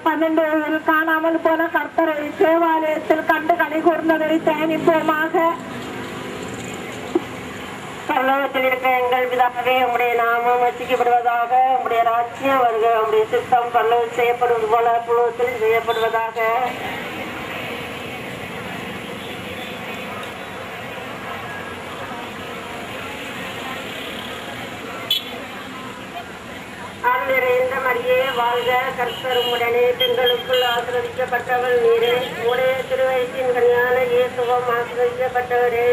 12 காணாமல் போன கர்த்தரை தேவாலயத்தில் கண்டு கனி கூர்ந்ததை தியானிப்போமாக. பரலோகத்தில் இருக்க எங்கள் பிதாவே, உம்முடைய நாமம் வச்சிக்கப்படுவதாக, உம்முடைய ராஜ்யம் வருக, உம்முடைய சித்தம் பரலோகத்தில் செய்யப்படுவது போல புலோகத்தில் செய்யப்படுவதாக. நிறைந்த மரியே வாழ்க, கர்த்தர் உம்முடனே, பெண்களுக்குள் ஆசீர்வதிக்கப்பட்டவள் நீரே, உம்முடைய திருவயிற்றின் கனியான இயேசுவும் ஆசீர்வதிக்கப்பட்டவரே.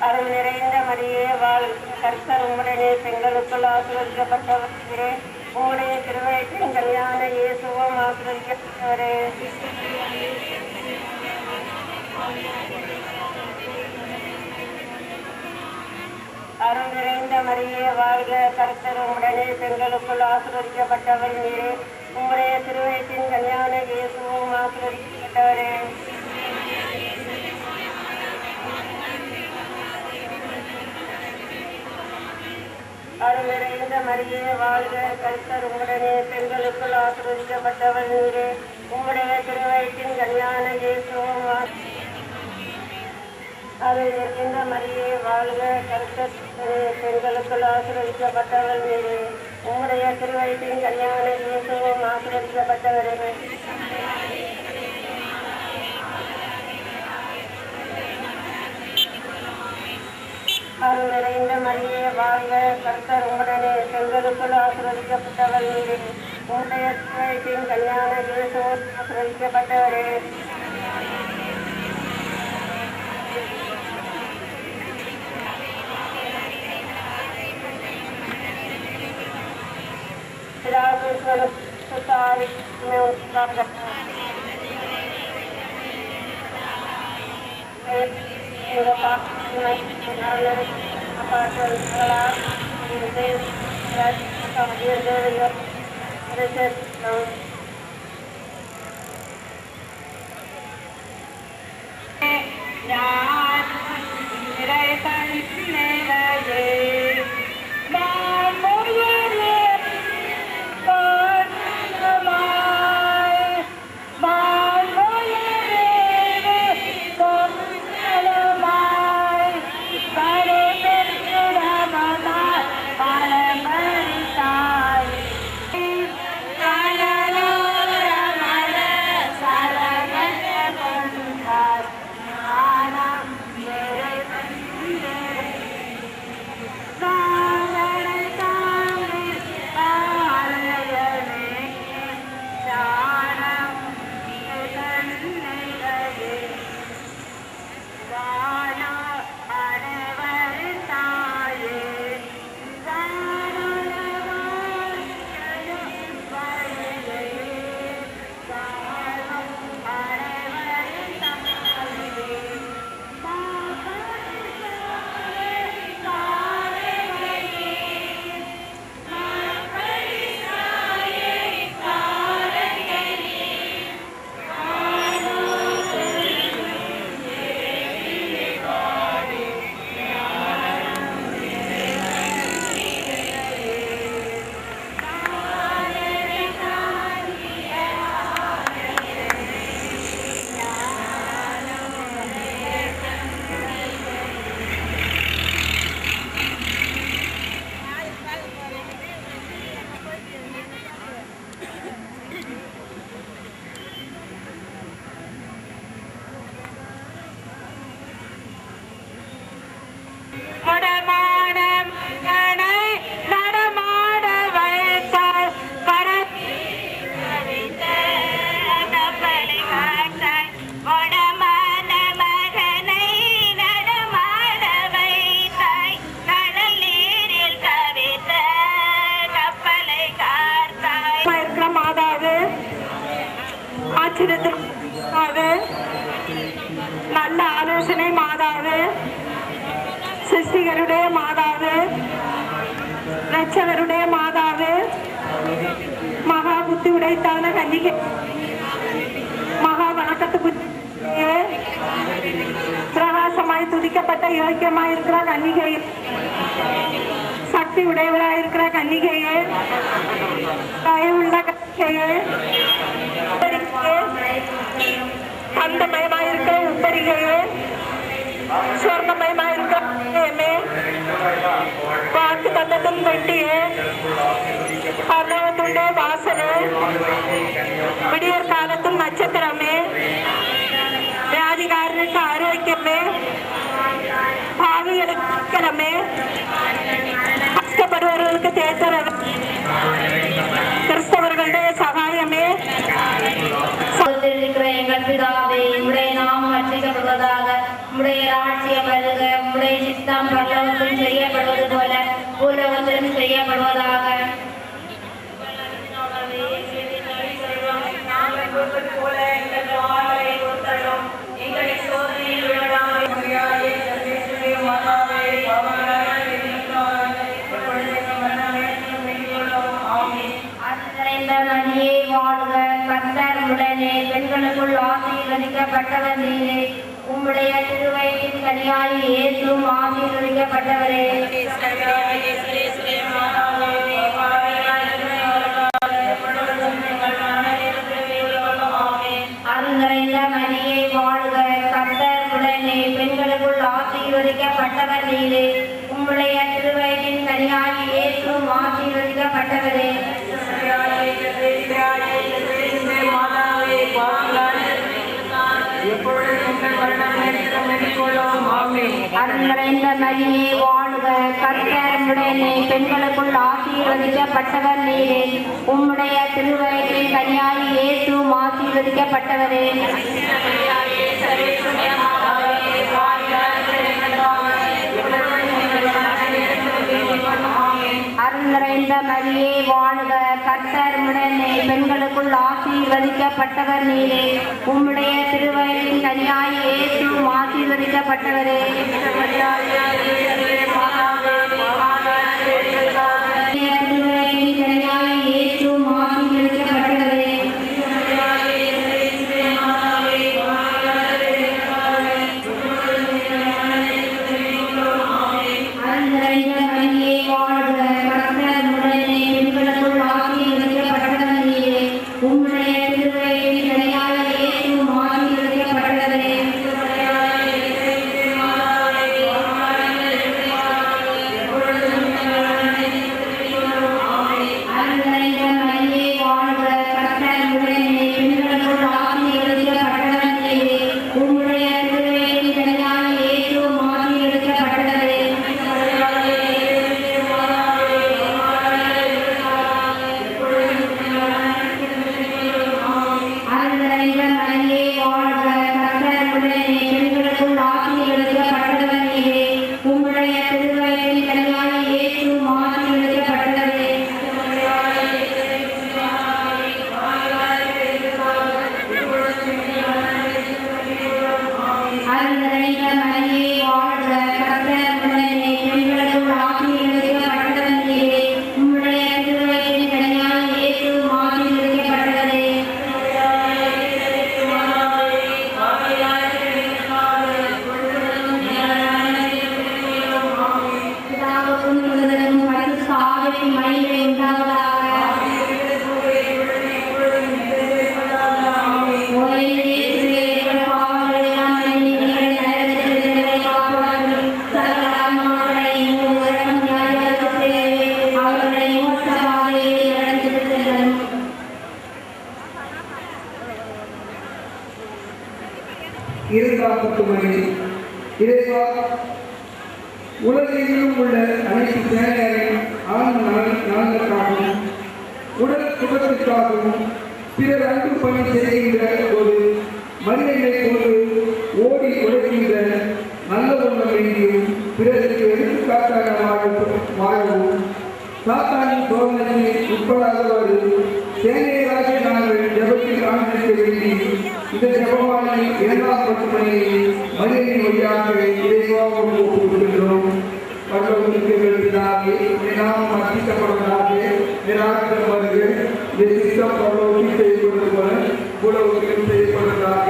அருள் நிறைந்த மரியே வாழ்க, கர்த்தர் உம்முடனே, பெண்களுக்குள் ஆசீர்வதிக்கப்பட்டவள் நீரே, உம்முடைய திருவயிற்றின் கனியான இயேசுவும் ஆசீர்வதிக்கப்பட்டவரே. அருள் நிறைந்த மரியே வாழ்க, கர்த்தர் உம்முடனே, பெண்களுக்குள் ஆசீர்வதிக்கப்பட்டவள் நீரே, உம்முடைய திருவயிற்றின் கனியான இயேசுவும் ஆசீர்வதிக்கப்பட்டவரே. அருள் நிறைந்த மரியே வாழ்க, கர்த்தர் உம்முடனே, பெண்களுக்குள் ஆசீர்வதிக்கப்பட்டவள் நீரே, உம்முடைய திருவயிற்றின் கனியான இயேசுவும் அருள் நிறைந்த மரியே வாழ்க, கர்த்தர் பெண்களுக்குள் ஆசீர்வதிக்கப்பட்டவள் நீரே, உம்முடைய திருவயிற்றின் கனியான இயேசுவும் ஆசீர்வதிக்கப்பட்டவரே. அருள் நிறைந்த மரியே வாழ்க, கர்த்தர் உம்முடனே, பெண்களுக்குள் ஆசீர்வதிக்கப்பட்டவள் நீரே, உம்முடைய திருவயிற்றின் கனியான இயேசுவும் ஆசீர்வதிக்கப்பட்டவரே. Ana ஆச்சரியத்திற்கு நல்ல ஆலோசனை மாதாவே, சிருஷ்டிகருடைய மாதாவே, ரட்சகருடைய மாதாவே, மகா புத்தி உடைத்தான கன்னிகை, மகா வணக்கத்துக்கு பிரகாசமாய் துதிக்கப்பட்ட யோக்கியமாய் இருக்கிற கன்னிகை, சக்தி உடையவராய் இருக்கிற கன்னிகையே, தயவுள்ள கன்னிகையே, அந்தமயமாய் இருக்கிற உப்பரிகையே, சொர்ணமயமாய் இருக்கிற வாக்கு தந்தத்தின் பெட்டியே, பரலோகத்துடைய வாசலே, விடியற் காலத்தின் நட்சத்திரமே, வியாதிகாரனுக்கு ஆரோக்கியமே, பாவிகளுக்கு கிழமே, கஷ்டப்படுபவர்களுக்கு தேர்தல், கிறிஸ்தவர்களுடைய சகாயமே, இருக்கிற எங்கள் பிதாவே, உம்முடைய நாமம் அர்ச்சிக்கப்படுவதாக, உம்முடைய ராஜ்யம் வருக, உம்முடைய சித்தம் பரலோகத்தில் செய்யப்படுவது போல பூலோகத்திலும் செய்யப்படுவதாக. மரியே வாழ்க, கர்த்தர் உடனே, பெண்களுக்குள் ஆசீர்வதிக்கப்பட்டவர் நீரே, உம்முடைய திருவயிற்றின் கனியாய் இயேசுவும் ஆசீர்வதிக்கப்பட்டவரே. அருள்நிறைந்த மரியே வாழ்க, கர்த்தர் உடனே, பெண்களுக்குள் ஆசீர்வதிக்கப்பட்டவர் நீரே, உம்முடைய திருவயிற்றின் கனியாய் இயேசுவும் ஆசீர்வதிக்கப்பட்டவரே. அருள்நிறைந்த மரியே வாழ்க, கர்த்தர் உடனே, பெண்களுக்குள் ஆசீர்வதிக்கப்பட்டவர் நீரே, உம்முடைய திருவயிற்றின் கனியாய் இயேசுவும் ஆசீர்வதிக்கப்பட்டவரே. அருள்நிறைந்த மரியே வாழ்க, கர்த்தர் உடனே, பெண்களுக்குள் ஆசீர்வதிக்கப்பட்டவர் நீரே, உம்முடைய திருவயிற்றின் கனியாய் இயேசுவும் ஆசீர்வதிக்கப்பட்டவரே. இறைவா, உலகெங்கிலும் உள்ள அனைத்து தேவையான ஆண் நலனுக்காகவும் உடல் சுகத்திற்காகவும் பிறர் அன்பு பணி செய்கின்ற ஒரு மனிதனை கொண்டு ஓடி உழைக்கின்ற நல்ல ஒன்றை வேண்டியும் பிறருக்கு எடுத்துக்காட்டாக வாழவும் சாத்தானின் சோதனைக்கு உட்படாதவாறு சேனையராக நாங்கள் ஜபத்தில் ஆண்டு ஆசீர்வதிக்க வேண்டி இந்த ஜெபமாலை இரண்டாம் பற்றுமணியை மனிதனின் வழியாக இறைவாக ஒப்புக்கொள்கிறோம். பரலோகத்திற்கு பிதாவே, நாம் அர்ப்பிக்கப்படுவதாக நிராகரிக்க வருக. இந்த சித்தம் பரலோகத்தில் செய்யப்படுவது போல பூலோகத்திலும் செய்யப்படுவதாக.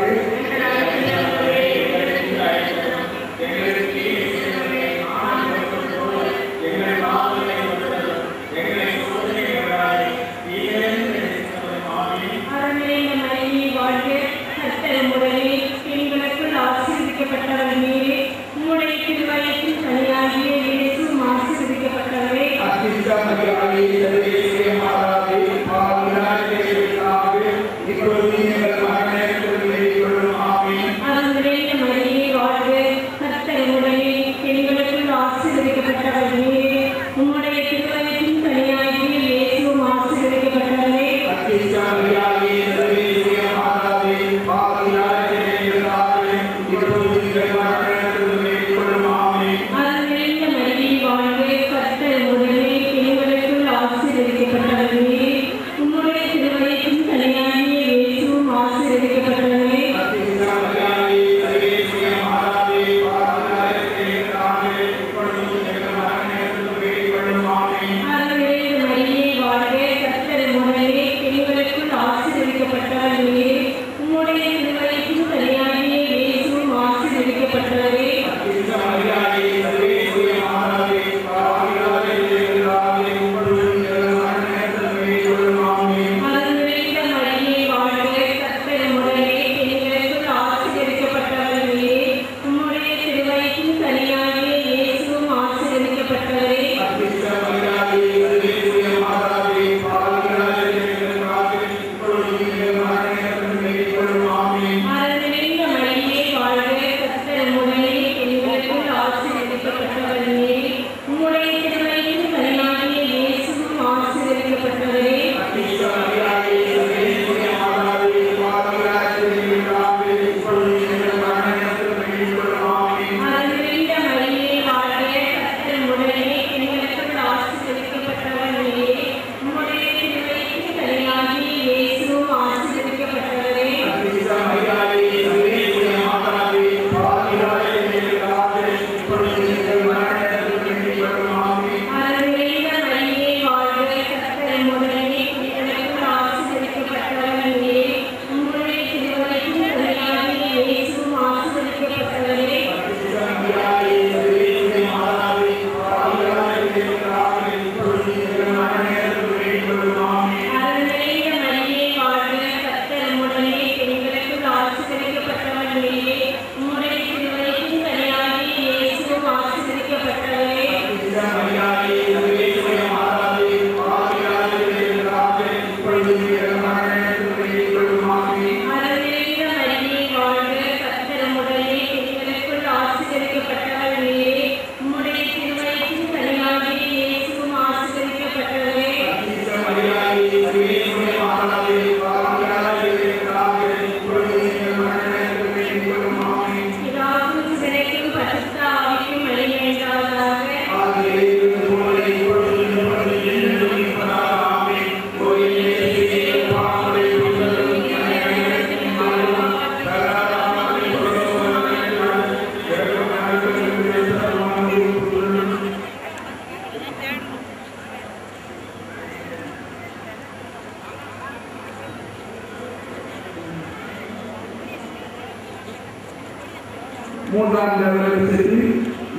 மூன்றாம் வருடத்திற்கு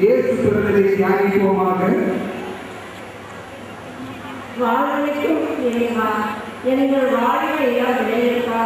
இயேசு பிறந்ததை தியானிப்போமாக. வாழ்வழைக்கும் இறைவா, எங்கள் வாழ்வை விளைவிக்க